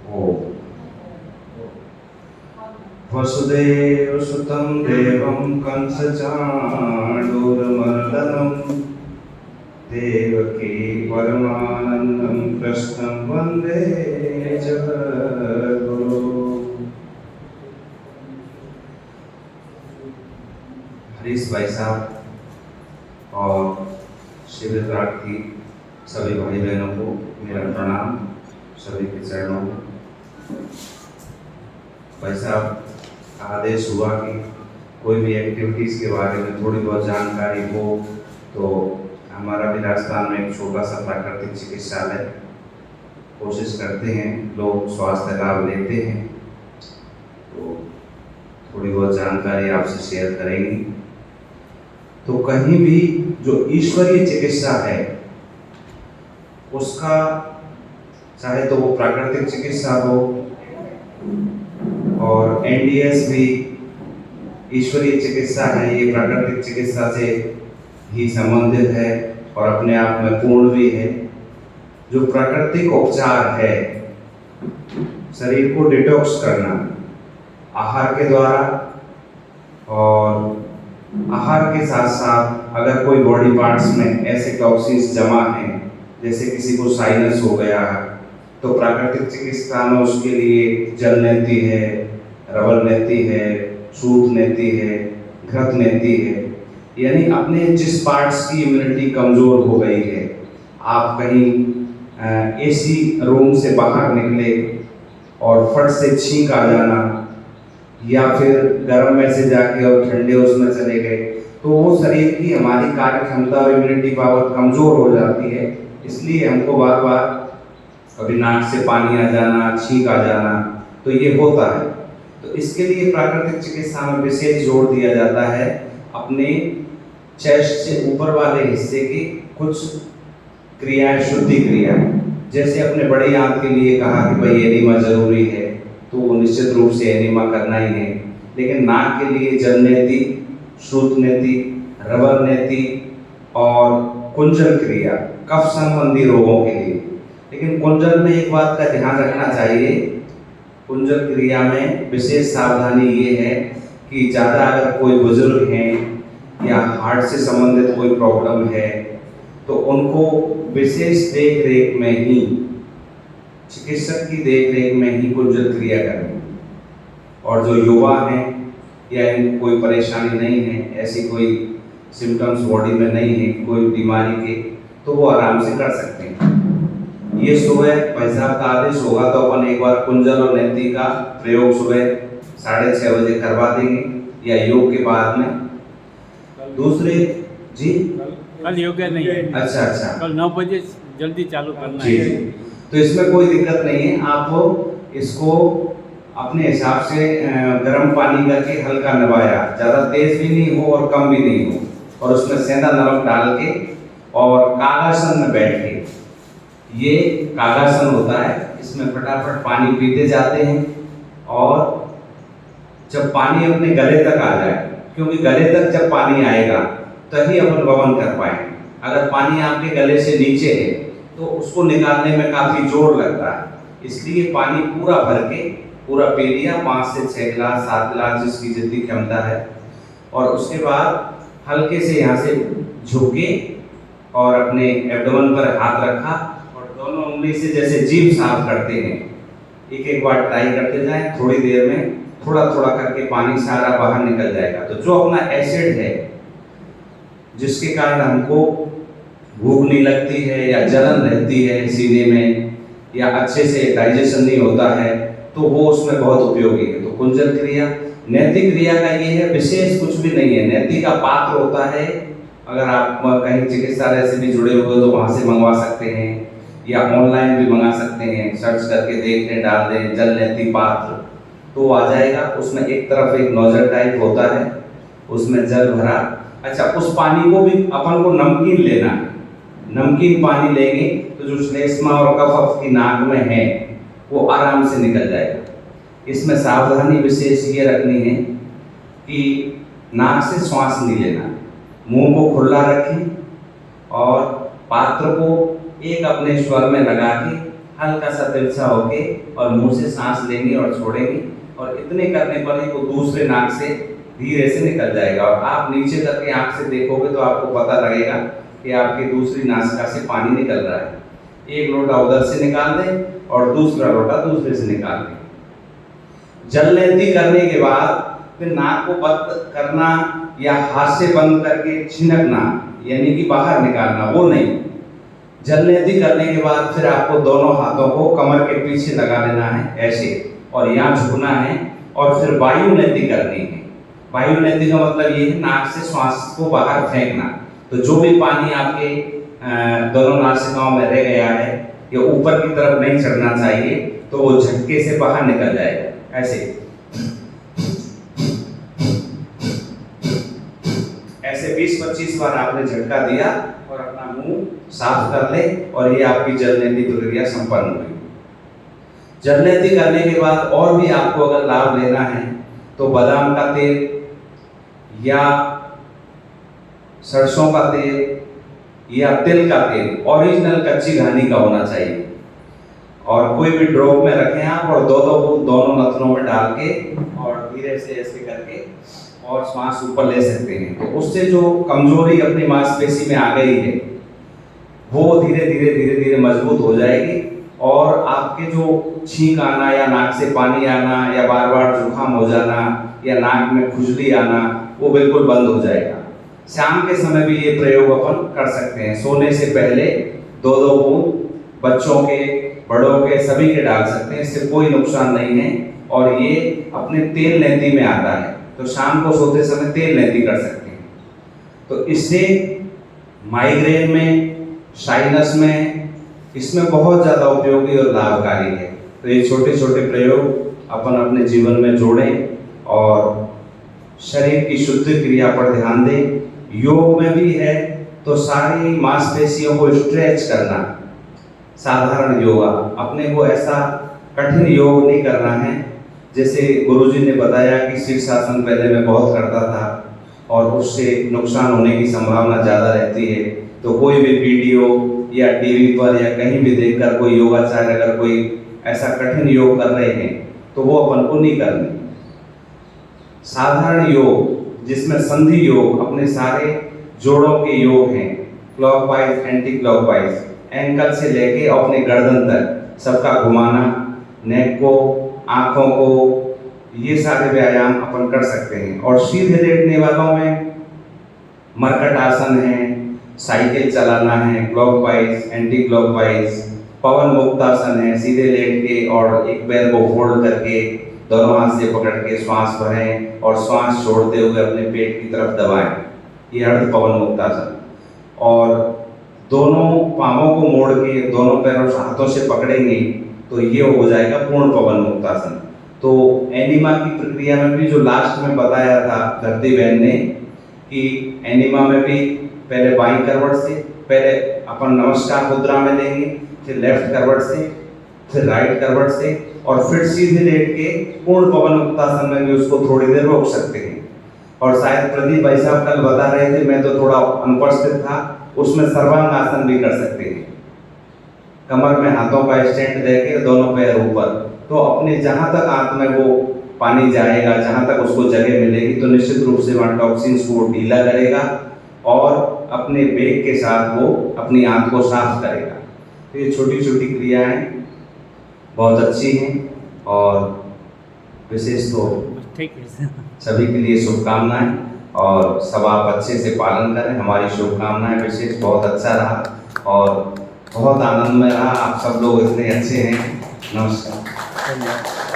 ओम वसुदेवसुतं देवं कंसचाणूरमर्दनं देवकी परमानन्दं कृष्णं वन्दे जगद्गुरुं। हरीश भाई साहब और शिविर प्रार्थी सभी भाई बहनों को मेरा प्रणाम, सभी के चरणों में। भाई साहब आदेश हुआ कि कोई भी एक्टिविटीज़ के बारे में थोड़ी बहुत जानकारी हो, तो हमारा भी राजस्थान में एक छोटा सा प्राकृतिक चिकित्सालय कोशिश करते हैं, लोग स्वास्थ्य लाभ लेते हैं, तो थोड़ी बहुत जानकारी आपसे शेयर करेंगे। तो कहीं भी जो ईश्वरीय चिकित्सा है उसका, चाहे तो वो प्राकृतिक चिकित्सा हो और एनडीएस भी ईश्वरीय चिकित्सा है, ये प्राकृतिक चिकित्सा से ही संबंधित है और अपने आप में पूर्ण भी है। जो प्राकृतिक उपचार है, शरीर को डिटॉक्स करना आहार के द्वारा, और आहार के साथ साथ अगर कोई बॉडी पार्ट्स में ऐसे टॉक्सिन्स जमा हैं, जैसे किसी को साइनस हो गया, तो प्राकृतिक चिकित्सा में उसके लिए जल नीति है, रबर नीति है, सूत नीति है, घृत नीति है। यानी अपने जिस पार्ट्स की इम्यूनिटी कमज़ोर हो गई है, आप कहीं एसी रूम से बाहर निकले और फट से छींक आ जाना, या फिर गर्म में से जाके और ठंडे उसमें चले गए, तो वो शरीर की हमारी कार्य क्षमता और इम्यूनिटी पावर कमज़ोर हो जाती है। इसलिए हमको बार बार कभी नाक से पानी आ जाना, छींक आ जाना, तो ये होता है। तो इसके लिए प्राकृतिक चिकित्सा में विशेष जोर दिया जाता है अपने चेस्ट से ऊपर वाले हिस्से की कुछ क्रियाएं, शुद्धि क्रिया, जैसे अपने बड़े आंत के लिए कहा कि भाई एनिमा जरूरी है, तो वो निश्चित रूप से एनिमा करना ही है। लेकिन नाक के लिए जल नीति, श्रुत नीति, रबर नीति और कुंजल क्रिया कफ संबंधी रोगों के लिए। लेकिन कुंजल में एक बात का ध्यान रखना चाहिए, कुंजल क्रिया में विशेष सावधानी ये है कि ज़्यादा अगर कोई बुजुर्ग हैं या हार्ट से संबंधित कोई प्रॉब्लम है, तो उनको विशेष देख रेख में ही, चिकित्सक की देख रेख में ही कुंजल क्रिया करनी। और जो युवा हैं या इनको कोई परेशानी नहीं है, ऐसी कोई सिम्टम्स बॉडी में नहीं है कोई बीमारी के, तो वो आराम से कर सकते हैं। ये सुबह भाई साहब का आदेश होगा तो अपन एक बार कुंजल और नीति का प्रयोग सुबह 6:30 बजे करवा देंगे, या योग के बाद में। दूसरे जी, कल योगा नहीं है। अच्छा, कल 9 बजे जल्दी चालू करना जी है। जी, तो इसमें कोई दिक्कत नहीं है। आप इसको अपने हिसाब से गर्म पानी करके हल्का नवाया, ज़्यादा तेज भी नहीं हो और कम भी नहीं हो, और उसमें सेंधा नमक डाल के और कागासन में बैठ के, ये कागासन होता है, इसमें फटाफट पानी पीते जाते हैं। और जब पानी अपने गले तक आ जाए, क्योंकि गले तक जब पानी आएगा तभी अपन वमन कर पाएंगे। अगर पानी आपके गले से नीचे है तो उसको निकालने में काफ़ी जोर लगता है, इसलिए पानी पूरा भर के पूरा पी लिया, 5 से 6 गिलास, 7 गिलास, जिसकी जितनी क्षमता है। और उसके बाद हल्के से यहाँ से झुके और अपने एब्डोमेन पर हाथ रखा और दोनों उंगली से जैसे जीभ साफ करते हैं, एक एक बार ट्राई करते जाएं। थोड़ी देर में थोड़ा थोड़ा करके पानी सारा बाहर निकल जाएगा। तो जो अपना एसिड है, जिसके कारण हमको भूख नहीं लगती है या जलन रहती है सीने में, या अच्छे से डाइजेशन नहीं होता है, तो वो उसमें बहुत उपयोगी है। तो कुंजल क्रिया, नैतिक क्रिया का ये है, विशेष कुछ भी नहीं है। नैतिक का पात्र होता है, अगर आप कहीं चिकित्सालय से भी जुड़े हुए तो वहाँ से मंगवा सकते हैं, या ऑनलाइन भी मंगा सकते हैं, सर्च करके देख लें, डाल दें जल नैति पात्र, तो आ जाएगा। उसमें एक तरफ एक नोजल टाइप होता है, उसमें जल भरा। अच्छा, उस पानी को भी अपन को नमकीन लेना है, नमकीन पानी लेंगे तो जो श्लेष्मा और कफ की नाक में है वो आराम से निकल जाएगा। इसमें सावधानी विशेष ये रखनी है कि नाक से श्वास नहीं लेना, मुंह को खुला रखें और पात्र को एक अपने स्वर में लगा के हल्का सा तिरछा होके और मुंह से सांस लेंगे और छोड़ेंगे, और इतने करने पर ही वो दूसरे नाक से धीरे से निकल जाएगा। और आप नीचे करके आंख से देखोगे तो आपको पता लगेगा कि आपकी दूसरी नासिका से पानी निकल रहा है। एक लोटा उधर से निकाल दें और दूसरा लोटा दूसरे से निकाल दें। जलनेती करने के बाद फिर नाक को बंद करना या हाथ से बंद करके छिनकना यानी कि बाहर निकालना, वो नहीं। जलनेती करने के बाद फिर आपको दोनों हाथों को कमर के पीछे लगा लेना है ऐसे, और यहाँ झुकना है, और फिर वायु नेति करनी है। वायु नेति का मतलब ये है नाक से श्वास को बाहर फेंकना। तो जो भी पानी आपके दोनों नासिकाओं में रह गया है ये ऊपर की तरफ नहीं चढ़ना चाहिए, तो वो झटके से बाहर निकल जाएगा ऐसे। ऐसे 20-25 बार आपने झटका दिया और अपना मुंह साफ कर ले, और ये आपकी जलनेती प्रक्रिया संपन्न हुई। जलनेती करने के बाद और भी आपको अगर लाभ लेना है तो बादाम का तेल या सरसों का तेल या तिल का तेल ओरिजिनल कच्ची घानी का होना चाहिए, और कोई भी ड्रॉप में रखें आप, और दो बूंद दोनों नथनों में डाल के और धीरे से ऐसे करके और श्वास ऊपर ले सकते हैं। तो उससे जो कमजोरी अपनी मांसपेशी में आ गई है वो धीरे धीरे मजबूत हो जाएगी, और आपके जो छींक आना या नाक से पानी आना या बार बार जुकाम हो जाना या नाक में खुजली आना वो बिल्कुल बंद हो जाएगा। शाम के समय भी ये प्रयोग अपन कर सकते हैं। सोने से पहले 2-2 बूंद बच्चों के, बड़ों के, सभी के डाल सकते हैं, इससे कोई नुकसान नहीं है, और ये अपने तेल नेति में आता है। तो शाम को सोते समय तेल नेति कर सकते हैं। तो इससे माइग्रेन में, साइनस में, इसमें बहुत ज़्यादा उपयोगी और लाभकारी है। तो ये छोटे छोटे प्रयोग अपन अपने जीवन में जोड़ें और शरीर की शुद्ध क्रिया पर ध्यान दें। योग में भी है तो सारी मांसपेशियों को स्ट्रेच करना, साधारण योगा, अपने को ऐसा कठिन योग नहीं करना है। जैसे गुरुजी ने बताया कि शीर्षासन पहले मैं बहुत करता था और उससे नुकसान होने की संभावना ज़्यादा रहती है। तो कोई भी वीडियो या टीवी पर या कहीं भी देखकर कोई योगाचार्य अगर कोई ऐसा कठिन योग कर रहे हैं तो वो अपन को नहीं करनी। साधारण योग जिसमें संधि योग, अपने सारे जोड़ों के योग हैं, क्लॉकवाइज, एंटी क्लॉकवाइज, एंकल से लेके अपने गर्दन तक सबका घुमाना, नेक को, आंखों को, ये सारे व्यायाम अपन कर सकते हैं। और सीधे लेटने वालों में मरकट आसन है, साइकिल चलाना है, क्लॉकवाइज, एंटी क्लॉकवाइज, पवन मुक्त आसन है, सीधे लेट के और एक पैर को फोल्ड करके दोनों हाथ से पकड़ के श्वास भरें और श्वास छोड़ते हुए अपने पेट की तरफ दबाएं, ये अर्ध पवन मुक्त आसन। और दोनों पांवों को मोड़ के दोनों पैरों हाथों से पकड़ेंगे तो ये हो जाएगा पूर्ण पवन मुक्त आसन। तो एनिमा की प्रक्रिया में भी जो लास्ट में बताया था धरती बहन ने कि एनिमा में भी पहले बाईं करवट से, पहले अपन नमस्कार मुद्रा में लेंगे, फिर लेफ्ट करवट से, फिर राइट करवट से, और फिर सीधे लेट के पूर्ण पवन मुक्तासन में भी उसको थोड़ी देर रोक सकते हैं। और शायद प्रदीप भाई साहब कल बता रहे थे, मैं तो थोड़ा अनुपस्थित था, उसमें सर्वांग आसन भी कर सकते हैं। कमर में हाथों का स्टैंड देके दोनों पैर ऊपर, तो अपने जहां तक आंत में वो पानी जाएगा, जहां तक उसको जगह मिलेगी, तो निश्चित रूप से वहाँ टॉक्सिन्स को ढीला करेगा और अपने वेग के साथ वो अपनी आंत को साफ करेगा। तो ये छोटी छोटी क्रियाएं बहुत अच्छी हैं और विशेष तो ठीक है। सभी के लिए शुभकामनाएं, और सब आप अच्छे से पालन करें, हमारी शुभकामनाएं। विशेष बहुत अच्छा रहा और बहुत आनंद में रहा, आप सब लोग इतने अच्छे हैं। नमस्कार। धन्यवाद।